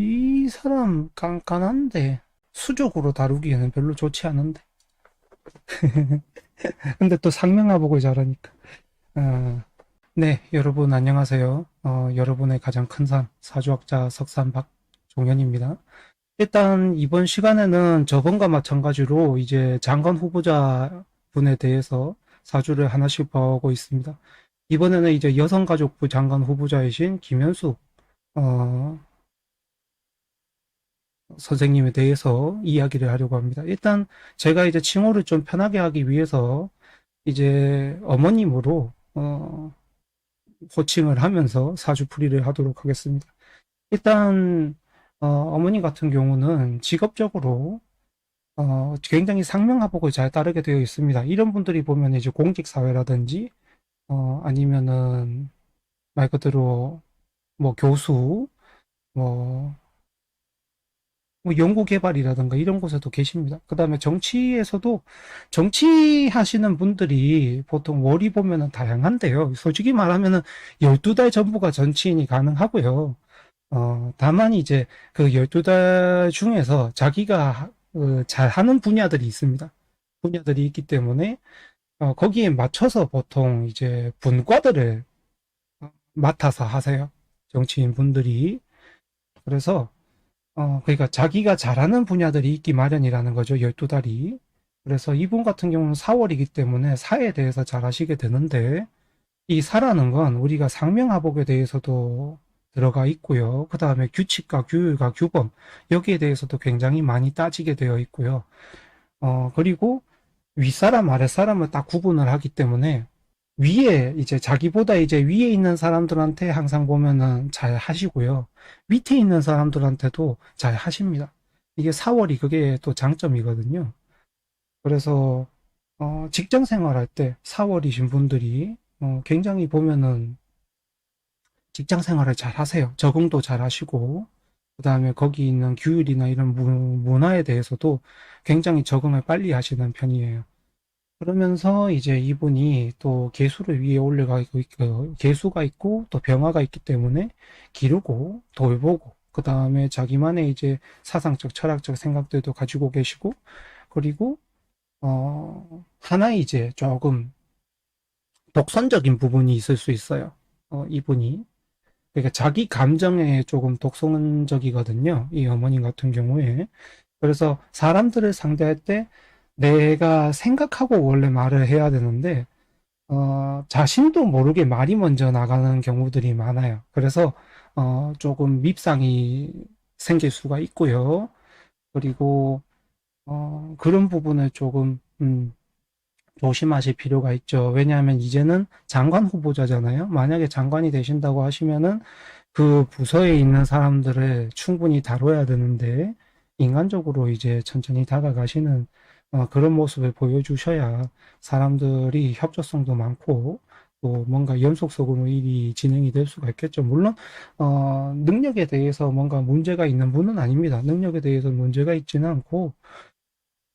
이 사람 깐깐한데 수적으로 다루기에는 별로 좋지 않은데. 근데 또 상명하복을 잘하니까. 어, 네, 여러분 안녕하세요. 여러분의 가장 큰 산, 사주학자 석산 박종현입니다. 일단 이번 시간에는 저번과 마찬가지로 이제 장관 후보자 분에 대해서 사주를 하나씩 봐오고 있습니다. 이번에는 이제 여성가족부 장관 후보자이신 김현수 어, 선생님에 대해서 이야기를 하려고 합니다. 일단 제가 이제 칭호를 좀 편하게 하기 위해서 이제 어머님으로 호칭을 하면서 사주풀이를 하도록 하겠습니다. 일단 어머님 같은 경우는 직업적으로 굉장히 상명하복을 잘 따르게 되어 있습니다. 이런 분들이 보면 이제 공직사회라든지 아니면은 말 그대로 뭐 교수 뭐 연구개발이라든가 이런 곳에도 계십니다. 그 다음에 정치에서도 정치하시는 분들이 보통 월이 보면은 다양한데요. 솔직히 말하면은 12달 전부가 정치인이 가능하고요. 다만 이제 그 12달 중에서 자기가 잘하는 분야들이 있습니다. 분야들이 있기 때문에 거기에 맞춰서 보통 이제 분과들을 맡아서 하세요. 정치인 분들이. 그래서 그러니까 자기가 잘하는 분야들이 있기 마련이라는 거죠. 12달이. 그래서 이분 같은 경우는 4월이기 때문에 사에 대해서 잘 하시게 되는데, 이 사라는 건 우리가 상명하복에 대해서도 들어가 있고요. 그 다음에 규칙과 규율과 규범, 여기에 대해서도 굉장히 많이 따지게 되어 있고요. 그리고 윗사람, 아랫사람을 딱 구분을 하기 때문에 위에 이제 자기보다 이제 위에 있는 사람들한테 항상 보면은 잘 하시고요. 밑에 있는 사람들한테도 잘 하십니다. 이게 4월이 그게 또 장점이거든요. 그래서 직장 생활할 때 4월이신 분들이 굉장히 보면은 직장 생활을 잘 하세요. 적응도 잘 하시고 그다음에 거기 있는 규율이나 이런 문화에 대해서도 굉장히 적응을 빨리 하시는 편이에요. 그러면서 이제 이분이 또 개수를 위에 올려가고 있고, 개수가 있고 또 병화가 있기 때문에 기르고 돌보고 그 다음에 자기만의 이제 사상적 철학적 생각들도 가지고 계시고 그리고 하나 이제 조금 독선적인 부분이 있을 수 있어요. 이분이 그러니까 자기 감정에 조금 독선적이거든요. 이 어머님 같은 경우에. 그래서 사람들을 상대할 때 내가 생각하고 원래 말을 해야 되는데 자신도 모르게 말이 먼저 나가는 경우들이 많아요. 그래서 조금 밉상이 생길 수가 있고요. 그리고 그런 부분을 조금 조심하실 필요가 있죠. 왜냐하면 이제는 장관 후보자잖아요. 만약에 장관이 되신다고 하시면은 그 부서에 있는 사람들을 충분히 다뤄야 되는데 인간적으로 이제 천천히 다가가시는 그런 모습을 보여주셔야 사람들이 협조성도 많고 또 뭔가 연속적으로 일이 진행이 될 수가 있겠죠. 물론 능력에 대해서 뭔가 문제가 있는 분은 아닙니다. 능력에 대해서 문제가 있지는 않고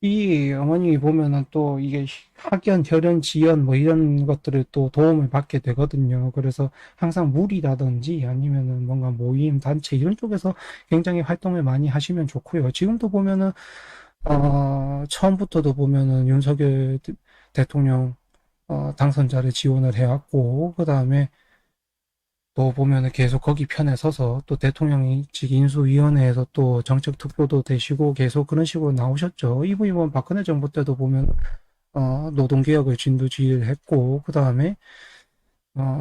이 어머님이 보면은 또 이게 학연, 혈연, 지연 뭐 이런 것들을 또 도움을 받게 되거든요. 그래서 항상 무리라든지 아니면은 뭔가 모임, 단체 이런 쪽에서 굉장히 활동을 많이 하시면 좋고요. 지금도 보면은 처음부터도 보면은 윤석열 대통령 당선자를 지원을 해왔고 그 다음에 또 보면은 계속 거기 편에 서서 또 대통령직 인수위원회에서 또 정책 투표도 되시고 계속 그런 식으로 나오셨죠. 이분이 보면 박근혜 정부 때도 보면 노동개혁을 진두지휘를 했고 그 다음에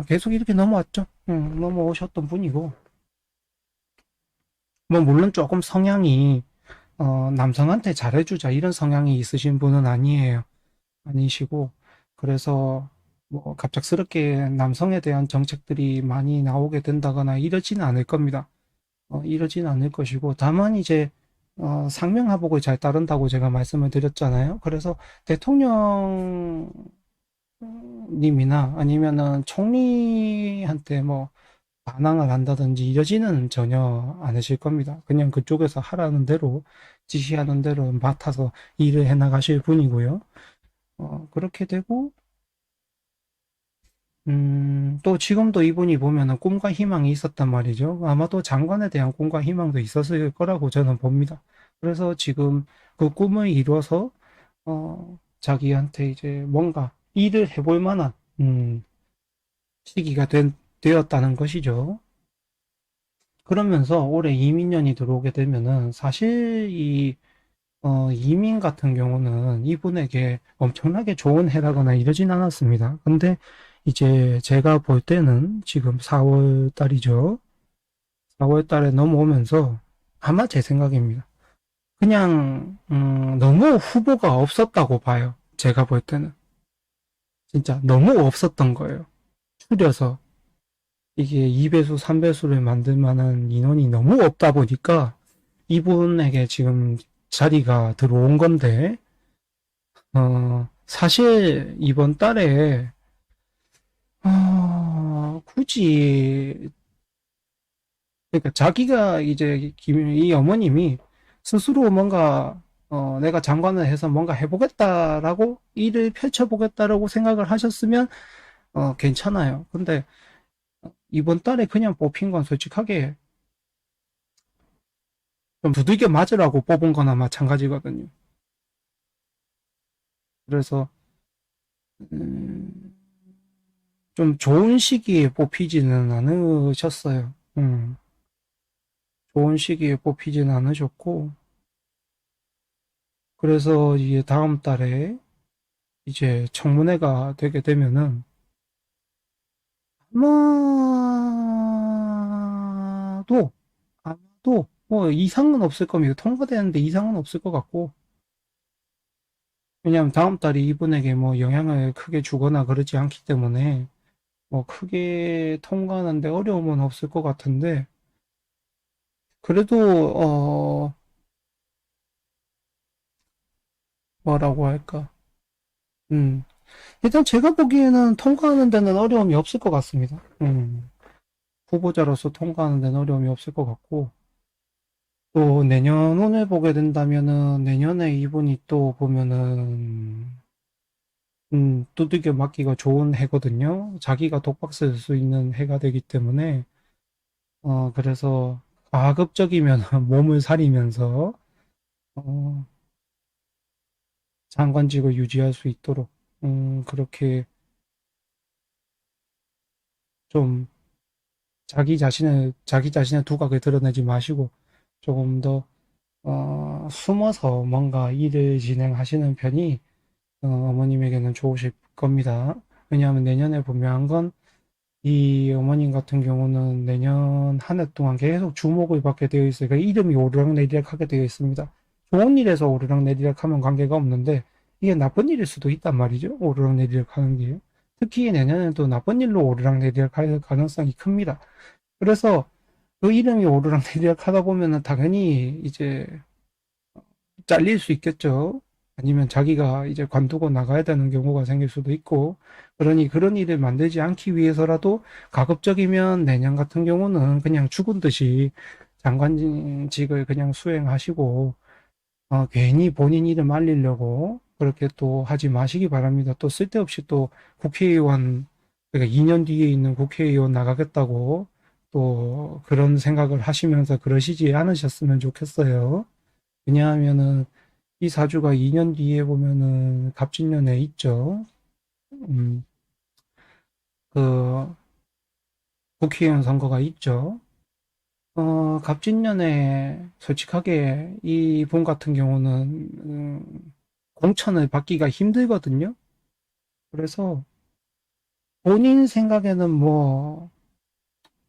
계속 이렇게 넘어왔죠. 넘어오셨던 분이고 뭐 물론 조금 성향이 남성한테 잘해주자 이런 성향이 있으신 분은 아니에요. 아니시고 그래서 뭐 갑작스럽게 남성에 대한 정책들이 많이 나오게 된다거나 이러지는 않을 겁니다. 이러진 않을 것이고 다만 이제 상명하복을 잘 따른다고 제가 말씀을 드렸잖아요. 그래서 대통령님이나 아니면은 총리한테 뭐 반항을 한다든지 이러지는 전혀 않으실 겁니다. 그냥 그쪽에서 하라는 대로 지시하는 대로 맡아서 일을 해 나가실 분이고요. 그렇게 되고 또 지금도 이분이 보면은 꿈과 희망이 있었단 말이죠. 아마도 장관에 대한 꿈과 희망도 있었을 거라고 저는 봅니다. 그래서 지금 그 꿈을 이뤄서, 자기한테 이제 뭔가 일을 해볼 만한, 시기가 되었다는 것이죠. 그러면서 올해 이민년이 들어오게 되면은 사실 이민 같은 경우는 이분에게 엄청나게 좋은 해라거나 이러진 않았습니다. 근데 이제 제가 볼 때는 지금 4월 달이죠. 4월 달에 넘어오면서 아마 제 생각입니다. 그냥 너무 후보가 없었다고 봐요. 제가 볼 때는 진짜 너무 없었던 거예요. 줄여서 이게 2배수, 3배수를 만들 만한 인원이 너무 없다 보니까 이분에게 지금 자리가 들어온 건데 사실 이번 달에 굳이 그러니까 자기가 이제 이 어머님이 스스로 뭔가 내가 장관을 해서 뭔가 해보겠다라고 일을 펼쳐보겠다라고 생각을 하셨으면 괜찮아요. 근데 이번 달에 그냥 뽑힌 건 솔직하게 좀 두들겨 맞으라고 뽑은 거나 마찬가지거든요. 그래서 음, 좀 좋은 시기에 뽑히지는 않으셨어요. 좋은 시기에 뽑히지는 않으셨고, 그래서 이제 다음 달에 이제 청문회가 되게 되면은 아마도 아마도 뭐 이상은 없을 겁니다. 통과되는데 이상은 없을 것 같고, 왜냐하면 다음 달에 이분에게 뭐 영향을 크게 주거나 그러지 않기 때문에 뭐 크게 통과하는데 어려움은 없을 것 같은데, 그래도 뭐라고 할까? 음, 일단 제가 보기에는 통과하는 데는 어려움이 없을 것 같습니다. 후보자로서 통과하는 데는 어려움이 없을 것 같고, 또 내년을 보게 된다면은 내년에 이분이 또 보면은 두들겨 맞기가 좋은 해거든요. 자기가 독박 쓸 수 있는 해가 되기 때문에 그래서 가급적이면 몸을 사리면서 어, 장관직을 유지할 수 있도록 그렇게 좀 자기 자신의 두각을 드러내지 마시고 조금 더 숨어서 뭔가 일을 진행하시는 편이 어머님에게는 좋으실 겁니다. 왜냐하면 내년에 분명한 건 이 어머님 같은 경우는 내년 한 해 동안 계속 주목을 받게 되어 있어요. 그러니까 이름이 오르락내리락 하게 되어 있습니다. 좋은 일에서 오르락내리락 하면 관계가 없는데 이게 나쁜 일일 수도 있단 말이죠. 오르락내리락 하는 게. 특히 내년에도 나쁜 일로 오르락내리락 할 가능성이 큽니다. 그래서 그 이름이 오르락내리락 하다 보면은 당연히 이제 잘릴 수 있겠죠. 아니면 자기가 이제 관두고 나가야 되는 경우가 생길 수도 있고, 그러니 그런 일을 만들지 않기 위해서라도 가급적이면 내년 같은 경우는 그냥 죽은 듯이 장관직을 그냥 수행하시고, 괜히 본인 이름 알리려고 그렇게 또 하지 마시기 바랍니다. 또 쓸데없이 또 국회의원, 그러니까 2년 뒤에 있는 국회의원 나가겠다고 또 그런 생각을 하시면서 그러시지 않으셨으면 좋겠어요. 왜냐하면은 이 사주가 2년 뒤에 보면은 갑진년에 있죠. 음, 그 국회의원 선거가 있죠. 갑진년에 솔직하게 이분 같은 경우는 공천을 받기가 힘들거든요. 그래서 본인 생각에는 뭐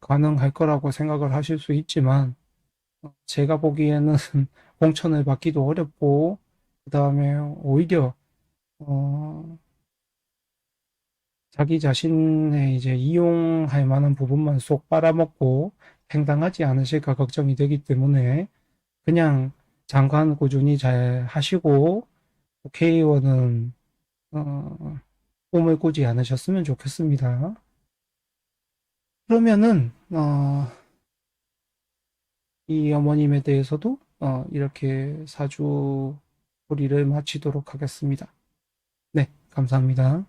가능할 거라고 생각을 하실 수 있지만 제가 보기에는 공천을 받기도 어렵고 그다음에 오히려 어, 자기 자신의 이제 이용할 만한 부분만 쏙 빨아먹고 팽당하지 않으실까 걱정이 되기 때문에 그냥 장관 꾸준히 잘 하시고 국회의원은 꿈을 꾸지 않으셨으면 좋겠습니다. 그러면은 이 어머님에 대해서도 이렇게 사주 소리를 마치도록 하겠습니다. 네, 감사합니다.